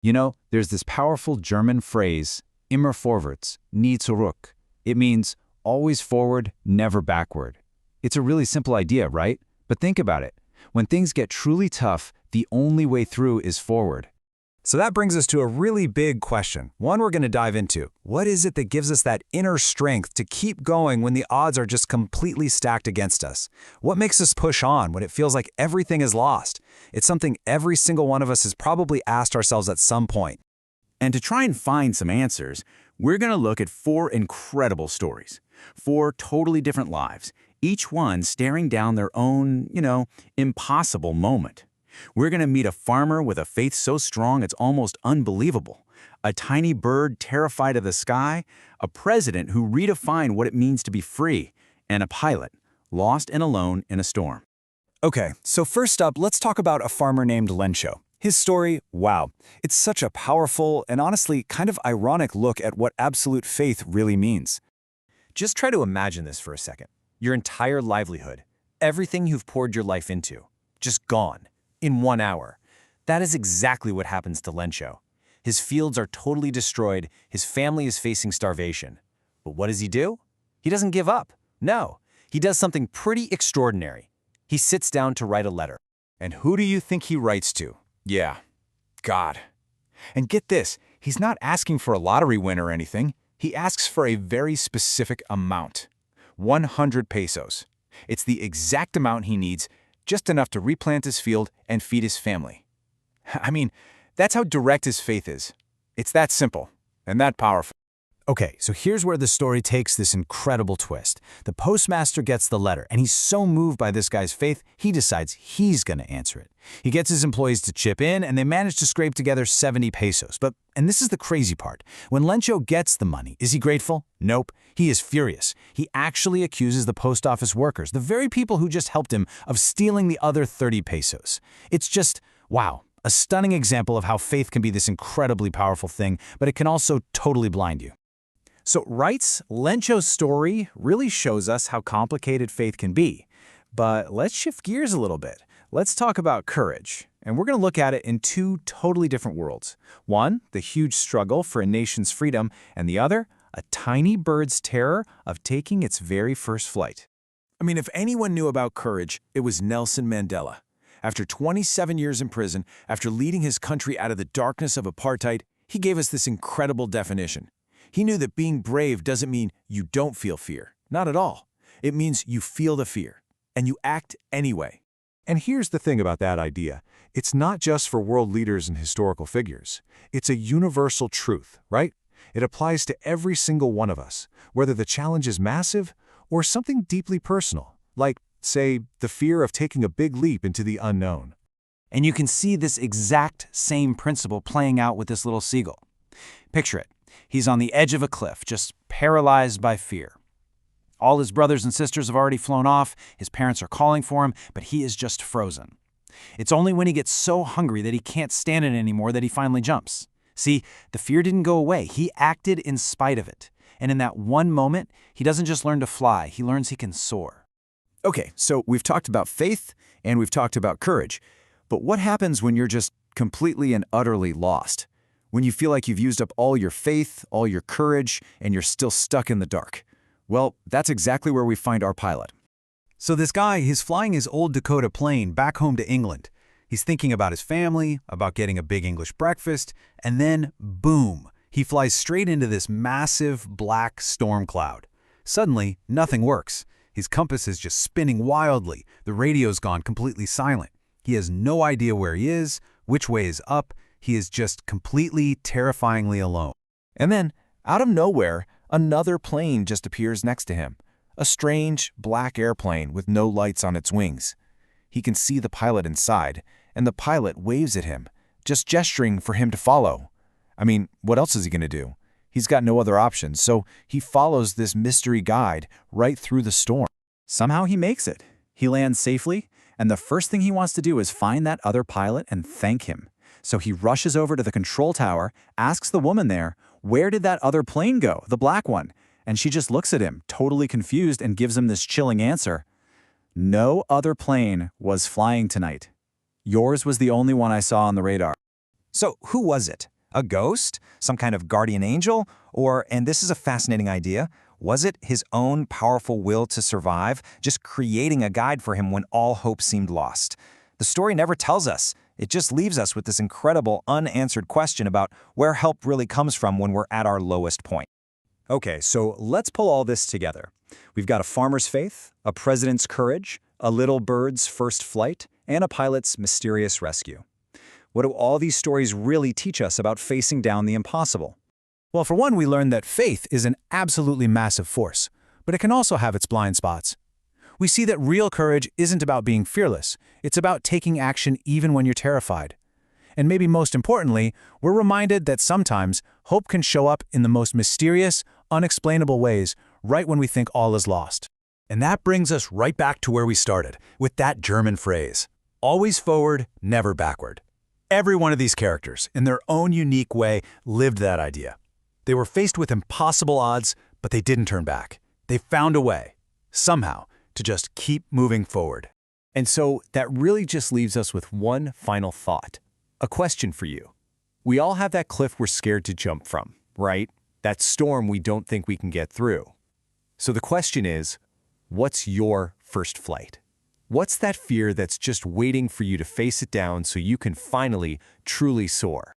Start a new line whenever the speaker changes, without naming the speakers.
You know, there's this powerful German phrase, immer vorwärts, nie zurück. It means always forward, never backward. It's a really simple idea, right? But think about it. When things get truly tough, the only way through is forward.
So that brings us to a really big question, one we're going to dive into. What is it that gives us that inner strength to keep going when the odds are just completely stacked against us? What makes us push on when it feels like everything is lost? It's something every single one of us has probably asked ourselves at some point.
And to try and find some answers, we're going to look at 4 incredible stories. 4 totally different lives, each one staring down their own, impossible moment. We're going to meet a farmer with a faith so strong it's almost unbelievable, a tiny bird terrified of the sky, a president who redefined what it means to be free, and a pilot lost and alone in a storm.
Okay, so first up, let's talk about a farmer named Lencho. His story, wow, it's such a powerful and honestly kind of ironic look at what absolute faith really means. Just try to imagine this for a second. Your entire livelihood, everything you've poured your life into, just gone. In 1 hour. That is exactly what happens to Lencho. His fields are totally destroyed, his family is facing starvation. But what does he do? He doesn't give up. No, he does something pretty extraordinary. He sits down to write a letter. And who do you think he writes to? Yeah, God. And get this, he's not asking for a lottery win or anything. He asks for a very specific amount. 100 pesos. It's the exact amount he needs, just enough to replant his field and feed his family. I mean, that's how direct his faith is. It's that simple and that powerful. Okay, so here's where the story takes this incredible twist. The postmaster gets the letter, and he's so moved by this guy's faith, he decides he's going to answer it. He gets his employees to chip in, and they manage to scrape together 70 pesos. And this is the crazy part, when Lencho gets the money, is he grateful? Nope. He is furious. He actually accuses the post office workers, the very people who just helped him, of stealing the other 30 pesos. It's just, wow, a stunning example of how faith can be this incredibly powerful thing, but it can also totally blind you. So, Lencho's story really shows us how complicated faith can be. But let's shift gears a little bit. Let's talk about courage. And we're going to look at it in 2 totally different worlds. One, the huge struggle for a nation's freedom, and the other, a tiny bird's terror of taking its very first flight. I mean, if anyone knew about courage, it was Nelson Mandela. After 27 years in prison, after leading his country out of the darkness of apartheid, he gave us this incredible definition. He knew that being brave doesn't mean you don't feel fear. Not at all. It means you feel the fear, and you act anyway.
And here's the thing about that idea. It's not just for world leaders and historical figures. It's a universal truth, right? It applies to every single one of us, whether the challenge is massive or something deeply personal, like, say, the fear of taking a big leap into the unknown.
And you can see this exact same principle playing out with this little seagull. Picture it. He's on the edge of a cliff, just paralyzed by fear. All his brothers and sisters have already flown off, his parents are calling for him, but he is just frozen. It's only when he gets so hungry that he can't stand it anymore that he finally jumps. See, the fear didn't go away, he acted in spite of it. And in that one moment, he doesn't just learn to fly, he learns he can soar.
Okay, so we've talked about faith and we've talked about courage. But what happens when you're just completely and utterly lost? When you feel like you've used up all your faith, all your courage, and you're still stuck in the dark? Well, that's exactly where we find our pilot. So this guy, he's flying his old Dakota plane back home to England. He's thinking about his family, about getting a big English breakfast, and then, boom, he flies straight into this massive black storm cloud. Suddenly, nothing works. His compass is just spinning wildly. The radio's gone completely silent. He has no idea where he is, which way is up. He is just completely, terrifyingly alone. And then, out of nowhere, another plane just appears next to him. A strange, black airplane with no lights on its wings. He can see the pilot inside, and the pilot waves at him, just gesturing for him to follow. I mean, what else is he going to do? He's got no other options, so he follows this mystery guide right through the storm. Somehow he makes it. He lands safely, and the first thing he wants to do is find that other pilot and thank him. So he rushes over to the control tower, asks the woman there, where did that other plane go, the black one? And she just looks at him, totally confused, and gives him this chilling answer. No other plane was flying tonight. Yours was the only one I saw on the radar. So who was it? A ghost? Some kind of guardian angel? Or, and this is a fascinating idea, was it his own powerful will to survive, just creating a guide for him when all hope seemed lost? The story never tells us. It just leaves us with this incredible unanswered question about where help really comes from when we're at our lowest point. Okay, so let's pull all this together. We've got a farmer's faith, a president's courage, a little bird's first flight, and a pilot's mysterious rescue. What do all these stories really teach us about facing down the impossible?
Well, for one, we learn that faith is an absolutely massive force, but it can also have its blind spots. We see that real courage isn't about being fearless. It's about taking action even when you're terrified. And maybe most importantly, we're reminded that sometimes hope can show up in the most mysterious, unexplainable ways right when we think all is lost.
And that brings us right back to where we started, with that German phrase, always forward, never backward. Every one of these characters, in their own unique way, lived that idea. They were faced with impossible odds, but they didn't turn back. They found a way, somehow, to just keep moving forward. And so that really just leaves us with one final thought. A question for you. We all have that cliff we're scared to jump from, right? That storm we don't think we can get through. So the question is, what's your first flight? What's that fear that's just waiting for you to face it down so you can finally, truly soar?